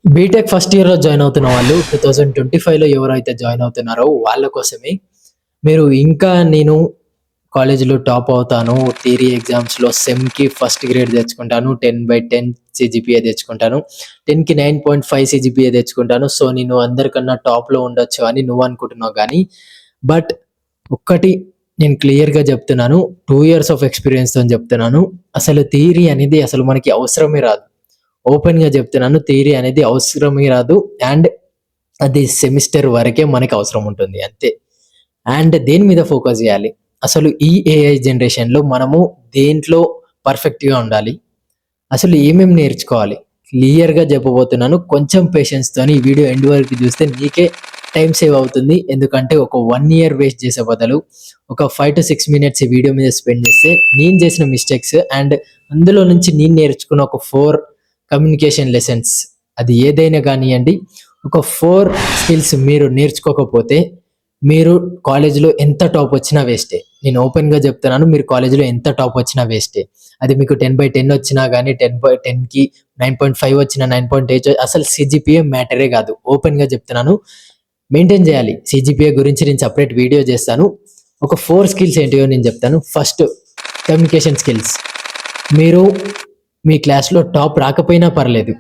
BTech first ఇయర్‌లో join అవుతున్న వాళ్ళు 2025లో ఎవరైతే జాయిన్ అవుతున్నారో వాళ్ళ కోసమే. మీరు ఇంకా నేను కాలేజీలో టాప్ అవుతాను. థియరీ ఎగ్జామ్స్‌లో సెమ్‌కి ఫస్ట్ గ్రేడ్ తెచ్చుకుంటాను. 10/10 సీజీపీఏ తెచ్చుకుంటాను. 10కి 9.5 సీజీపీఏ తెచ్చుకుంటాను. సో, నేను అందరికన్నా టాప్‌లో ఉండొచ్చు అని నువ్వు అనుకుంటున్నావు గానీ, బట్ ఒక్కటి నేను క్లియర్‌గా చెప్తున్నాను. 2 ఇయర్స్ ఆఫ్ ఎక్స్‌పీరియన్స్‌తోని చెప్తున్నాను. అసలు థియరీ అనేది అసలు మనకి అవసరమే రాదు. ఓపెన్‌గా చెప్తున్నాను. థియరీ అనేది అవసరమే రాదు. అండ్ అది సెమిస్టర్ వరకే మనకి అవసరం ఉంటుంది అంతే. అండ్ దేని మీద ఫోకస్ చేయాలి? అసలు ఈ ఏఐ జనరేషన్‌లో మనము దేంట్లో పర్ఫెక్ట్‌గా ఉండాలి? అసలు ఏమేమి నేర్చుకోవాలి? క్లియర్‌గా చెప్పబోతున్నాను. కొంచెం పేషెన్స్‌తోని ఈ వీడియో ఎండ్ వరకు చూస్తే నీకే టైమ్ సేవ్ అవుతుంది. ఎందుకంటే ఒక 1 ఇయర్ వేస్ట్ చేసే బదులు ఒక 5-6 మినిట్స్ ఈ వీడియో మీద స్పెండ్ చేస్తే నేను చేసిన మిస్టేక్స్ అండ్ అందులో నుంచి నేను నేర్చుకున్న ఒక 4 కమ్యూనికేషన్ లెసన్స్ అది ఏదైనా గానియండి. ఒక 4 స్కిల్స్ మీరు నేర్చుకోకపోతే మీరు కాలేజీలో ఎంత టాప్ వచ్చినా వేస్టే. నేను ఓపెన్‌గా చెప్తున్నాను. మీరు కాలేజీలో ఎంత టాప్ వచ్చినా వేస్టే. అది మీకు 10/10 వచ్చినా గానీ 10/10కి 9.5 వచ్చినా 9.8 అసలు సీజీపీఏ మ్యాటరే కాదు. ఓపెన్‌గా చెప్తున్నాను. మెయింటైన్ చేయాలి. సీజీపీఏ గురించి నేను సెపరేట్ వీడియో చేస్తాను. ఒక 4 స్కిల్స్ ఏంటివో నేను చెప్తాను. First communication skills. మీరు మీ క్లాస్‌లో టాప్ రాకపోయినా పర్లేదు.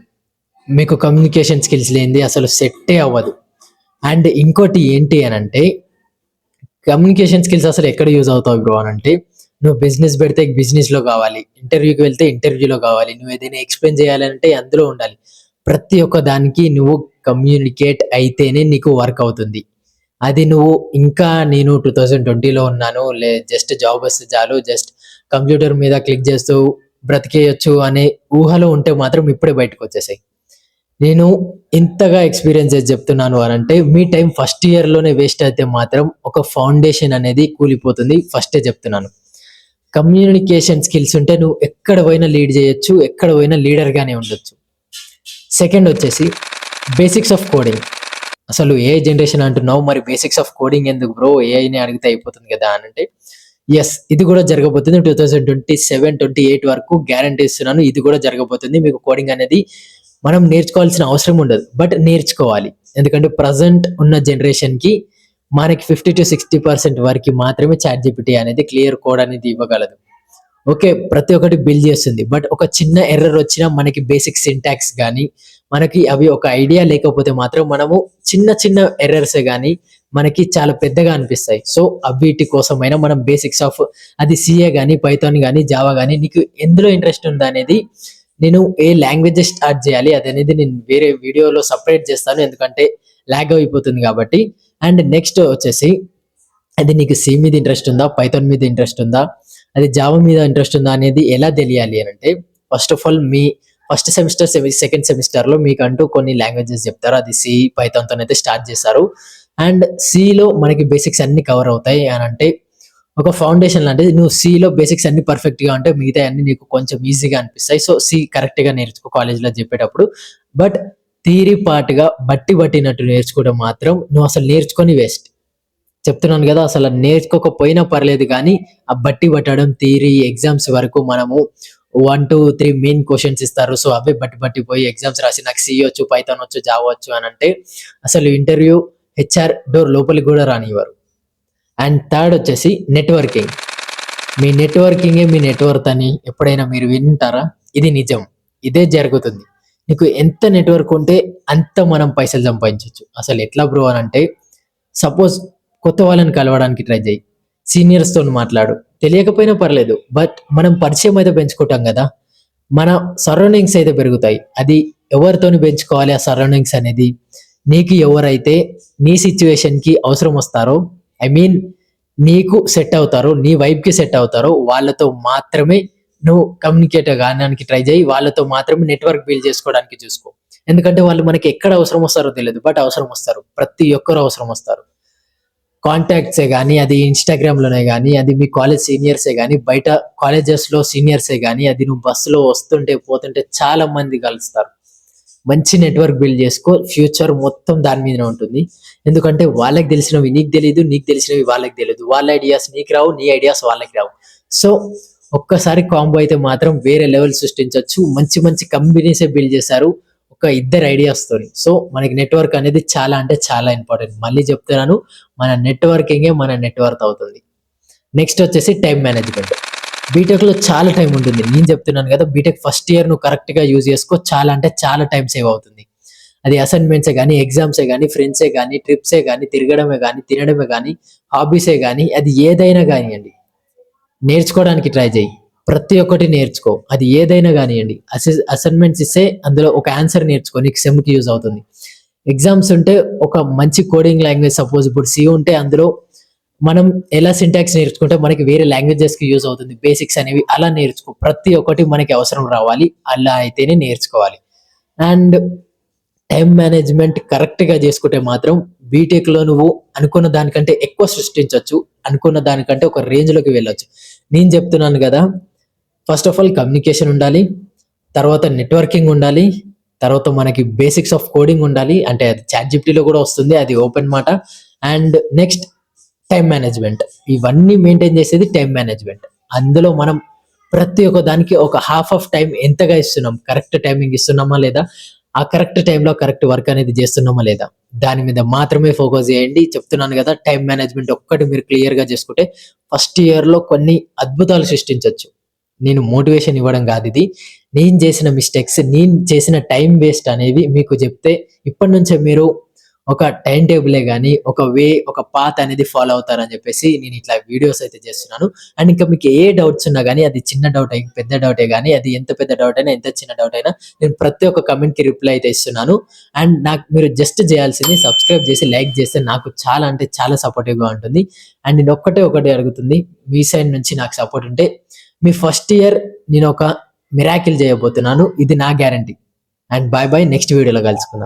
మీకు కమ్యూనికేషన్ స్కిల్స్ లేనిది అసలు సెట్టే అవ్వదు. అండ్ ఇంకోటి ఏంటి అనంటే కమ్యూనికేషన్ స్కిల్స్ అసలు ఎక్కడ యూజ్ అవుతావు బ్రో అనంటే, నువ్వు బిజినెస్ పెడితే బిజినెస్‌లో కావాలి. ఇంటర్వ్యూకి వెళ్తే ఇంటర్వ్యూలో కావాలి. నువ్వు ఏదైనా ఎక్స్‌ప్లెయిన్ చేయాలంటే అందులో ఉండాలి. ప్రతి ఒక్క దానికి నువ్వు కమ్యూనికేట్ అయితేనే నీకు వర్క్ అవుతుంది. అది నువ్వు ఇంకా నేను 2020లో ఉన్నాను. జస్ట్ జాబ్ వస్తే చాలు. జస్ట్ కంప్యూటర్ మీద క్లిక్ చేస్తూ బ్రతికేయొచ్చు అనే ఊహలో ఉంటే మాత్రం ఇప్పుడే బయటకొచ్చేసేయ్. నేను ఇంతగా ఎక్స్‌పీరియన్స్ చేసి చెప్తున్నాను అనంటే, మీ టైం ఫస్ట్ ఇయర్‌లోనే వేస్ట్ అయితే మాత్రం ఒక ఫౌండేషన్ అనేది కూలిపోతుంది. ఫస్టే చెప్తున్నాను. కమ్యూనికేషన్ స్కిల్స్ ఉంటే నువ్వు ఎక్కడ పోయినా లీడ్ చేయొచ్చు. ఎక్కడ పోయినా లీడర్‌గానే ఉండొచ్చు. సెకండ్ వచ్చేసి బేసిక్స్ ఆఫ్ కోడింగ్. అసలు ఏఐ జనరేషన్ అంటున్నావు. మరి బేసిక్స్ ఆఫ్ కోడింగ్ ఎందుకు బ్రో? ఏఐని అడిగితే అయిపోతుంది కదా అనంటే, యెస్, ఇది కూడా జరగబోతుంది. 2027, 28 వరకు గ్యారంటీ ఇస్తున్నాను. ఇది కూడా జరగబోతుంది. మీకు కోడింగ్ అనేది మనం నేర్చుకోవాల్సిన అవసరం ఉండదు. బట్ నేర్చుకోవాలి. ఎందుకంటే ప్రెజెంట్ ఉన్న జనరేషన్‌కి మనకి 50-60% వరకి మాత్రమే చాట్‌జీపీటీ అనేది క్లియర్ కోడ్ అనేది ఇవ్వగలదు. ఓకే. ప్రతి ఒక్కటి బిల్డ్ చేస్తుంది. బట్ ఒక చిన్న ఎర్రర్ వచ్చినా మనకి బేసిక్ సింటాక్స్ గాని, మనకి అవి ఒక ఐడియా లేకపోతే మాత్రం మనము చిన్న చిన్న ఎర్రర్సే గాని మనకి చాలా పెద్దగా అనిపిస్తాయి. సో, వీటి కోసమైనా మనం బేసిక్స్ ఆఫ్ అది సీఏ గాని, పైథాన్ గాని, జావా గాని నీకు ఎందులో ఇంట్రెస్ట్ ఉందనేది నేను ఏ లాంగ్వేజెస్ స్టార్ట్ చేయాలి అదనేది నేను వేరే వీడియోలో సెపరేట్ చేస్తాను. ఎందుకంటే లాగ్ అయిపోతుంది కాబట్టి. అండ్ నెక్స్ట్ వచ్చేసి అది నీకు సి మీద ఇంట్రెస్ట్ ఉందా? పైథాన్ మీద ఇంట్రెస్ట్ ఉందా? అది జావా మీద ఇంట్రెస్ట్ ఉందా? అనేది ఎలా తెలియాలి అనంటే, first of all me first semester, second సెమిస్టర్‌లో మీకంటూ కొన్ని లాంగ్వేజెస్ చెప్తారు. అది సి, పైథాన్‌తోనైతే స్టార్ట్ చేస్తారు. అండ్ సిలో మనకి బేసిక్స్ అన్నీ కవర్ అవుతాయి అనంటే, ఒక ఫౌండేషన్ లాంటిది. నువ్వు సిలో బేసిక్స్ అన్నీ పర్ఫెక్ట్‌గా ఉంటే మిగతాయన్నీ నీకు కొంచెం ఈజీగా అనిపిస్తాయి. సో, సి కరెక్ట్‌గా నేర్చుకో కాలేజ్‌లో చెప్పేటప్పుడు. బట్ థియరీ పార్ట్‌గా బట్టి పట్టినట్టు నేర్చుకోవడం మాత్రం నువ్వు అసలు నేర్చుకొని వేస్ట్. చెప్తున్నాను గదా! అసల నేర్చుకోకపోయినా పర్లేదు గానీ, ఆ బట్టి పట్టడం థియరీ ఎగ్జామ్స్ వరకు మనము 1-3 మెయిన్ క్వెషన్స్ ఇస్తారు. సో, అవే బట్టి పట్టిపోయి ఎగ్జామ్స్ రాసి నాకు సి ఒచ్చు, పైథాన్ ఒచ్చు, జావా ఒచ్చు అనంటే అసలు ఇంటర్వ్యూ హెచ్ఆర్ డోర్ లోపలికి గూడా రానివ్వరు. అండ్ థర్డ్ వచ్చేసి నెట్వర్కింగ్. మీ నెట్వర్కింగే మీ నెట్‌వర్త్ అని ఎప్పుడైనా మీరు వినుంటారా? ఇది నిజం. ఇదే జరుగుతుంది. నీకు ఎంత నెట్‌వర్క్ ఉంటే అంత మనం పైసలు సంపాదించొచ్చు. అసలు ఎట్లా బ్రో అనంటే, సపోజ్ కొత్త వాళ్ళని కలవడానికి ట్రై జెయి. సీనియర్స్‌తోని మాట్లాడు. తెలియకపోయినా పర్లేదు. బట్ మనం పరిచయం అయితే పెంచుకుంటాం గదా! మన సరౌండింగ్స్ అయితే పెరుగుతాయి. అది ఎవరితోని పెంచుకోవాలి ఆ సరౌండింగ్స్ అనేది, నీకు ఎవరైతే నీ సిట్యుయేషన్‌కి అవసరం వస్తారో, ఐ మీన్ నీకు సెట్ అవుతారో, నీ వైబ్‌కి సెట్ అవుతారో వాళ్ళతో మాత్రమే నువ్వు కమ్యూనికేట్ కాడానికి ట్రై జెయి. వాళ్ళతో మాత్రమే నెట్వర్క్ బిల్డ్ చేసుకోవడానికి చూసుకో. ఎందుకంటే వాళ్ళు మనకి ఎక్కడ అవసరం వస్తారో తెలీదు. బట్ అవసరం వస్తారు. ప్రతి ఒక్కరు అవసరం వస్తారు. కాంటాక్ట్సే గాని, అది ఇన్‌స్టాగ్రామ్‌లోనే గాని, అది మీ కాలేజ్ సీనియర్సే గాని, బయట కాలేజెస్‌లో సీనియర్సే గాని, అది నువ్వు బస్సులో వస్తుంటే, పోతుంటే చాలా మంది కలుస్తారు. మంచి నెట్వర్క్ బిల్డ్ చేసుకో. ఫ్యూచర్ మొత్తం దాని మీదనే ఉంటుంది. ఎందుకంటే వాళ్ళకి తెలిసినవి నీకు తెలీదు. నీకు తెలిసినవి వాళ్ళకి తెలీదు. వాళ్ళ ఐడియాస్ నీకు రావు. నీ ఐడియాస్ వాళ్ళకి రావు. సో, ఒక్కసారి కాంబో అయితే మాత్రం వేరే లెవెల్ సృష్టించొచ్చు. మంచి మంచి కంపెనీసే బిల్డ్ చేశారు. ఒక ఒక ఇద్దరు ఐడియాస్తోని. సో మనకి నెట్వర్క్ అనేది చాలా అంటే చాలా ఇంపార్టెంట్. మళ్ళీ చెప్తున్నాను, మన నెట్వర్కింగే మన నెట్వర్త్ అవుతుంది. నెక్స్ట్ వచ్చేసి టైం మేనేజ్మెంట్. బీటెక్లో చాలా టైం ఉంటుంది. నేను చెప్తున్నాను కదా, బీటెక్ ఫస్ట్ ఇయర్ నువ్వు కరెక్ట్గా యూజ్ చేసుకో, చాలా అంటే చాలా టైం సేవ్ అవుతుంది. అది అసైన్మెంట్సే కానీ, ఎగ్జామ్సే కానీ, ఫ్రెండ్సే కానీ, ట్రిప్సే కానీ, తిరగడమే కానీ, తినడమే కానీ, హాబీసే కానీ, అది ఏదైనా కానివ్వండి, నేర్చుకోవడానికి ట్రై చేయి. ప్రతి ఒక్కటి నేర్చుకో, అది ఏదైనా కానివ్వండి. అసైన్మెంట్స్ ఇస్తే అందులో ఒక ఆన్సర్ నేర్చుకో, నీకు సెమ్కి యూజ్ అవుతుంది. ఎగ్జామ్స్ ఉంటే ఒక మంచి కోడింగ్ లాంగ్వేజ్, సపోజ్ ఇప్పుడు సి ఉంటే అందులో మనం ఎలా సింటాక్స్ నేర్చుకుంటే మనకి వేరే లాంగ్వేజెస్కి యూజ్ అవుతుంది, బేసిక్స్ అనేవి అలా నేర్చుకో. ప్రతి ఒక్కటి మనకి అవసరం రావాలి, అలా అయితేనే నేర్చుకోవాలి. అండ్ టైం మేనేజ్మెంట్ కరెక్ట్గా చేసుకుంటే మాత్రం బీటెక్లో నువ్వు అనుకున్న దానికంటే ఎక్కువ సృష్టించవచ్చు, అనుకున్న దానికంటే ఒక రేంజ్లోకి వెళ్ళొచ్చు. నేను చెప్తున్నాను కదా, ఫస్ట్ ఆఫ్ ఆల్ కమ్యూనికేషన్ ఉండాలి, తర్వాత నెట్వర్కింగ్ ఉండాలి, తర్వాత మనకి బేసిక్స్ ఆఫ్ కోడింగ్ ఉండాలి, అంటే అది ChatGPTలో కూడా వస్తుంది, అది ఓపెన్ మాట. And next time management. ఇవన్నీ మెయింటైన్ చేసేది టైం మేనేజ్మెంట్. అందులో మనం ప్రతి ఒక్క దానికి ఒక హాఫ్ ఆఫ్ టైం ఎంతగా ఇస్తున్నాం, కరెక్ట్ టైమింగ్ ఇస్తున్నామా లేదా, ఆ కరెక్ట్ టైంలో కరెక్ట్ వర్క్ అనేది చేస్తున్నామా లేదా, దాని మీద మాత్రమే ఫోకస్ చేయండి. చెప్తున్నాను కదా, టైం మేనేజ్మెంట్ ఒక్కటి మీరు క్లియర్గా చేసుకుంటే ఫస్ట్ ఇయర్లో కొన్ని అద్భుతాలు సృష్టించవచ్చు. నేను మోటివేషన్ ఇవ్వడం కాదు ఇది, నేను చేసిన మిస్టేక్స్, నేను చేసిన టైం వేస్ట్ అనేవి మీకు చెప్తే ఇప్పటి నుంచే మీరు ఒక టైం టేబులే కానీ, ఒక పాత్ అనేది ఫాలో అవుతారని చెప్పేసి నేను ఇట్లా వీడియోస్ అయితే చేస్తున్నాను. అండ్ ఇంకా మీకు ఏ డౌట్స్ ఉన్నా కానీ, అది చిన్న డౌట్ పెద్ద డౌటే కానీ, అది ఎంత పెద్ద డౌట్ అయినా ఎంత చిన్న డౌట్ అయినా నేను ప్రతి ఒక్క కమెంట్కి రిప్లై అయితే ఇస్తున్నాను. అండ్ నాకు మీరు జస్ట్ చేయాల్సింది సబ్స్క్రైబ్ చేసి లైక్ చేస్తే నాకు చాలా అంటే చాలా సపోర్టివ్గా ఉంటుంది. అండ్ నేను ఒకటి అడుగుతుంది, మీ సైడ్ నుంచి నాకు సపోర్ట్ ఉంటే మీ ఫస్ట్ ఇయర్ నేను ఒక మిరాకిల్ చేయబోతున్నాను, ఇది నా guarantee. And bye bye, next వీడియోలో కలుసుకుందాం.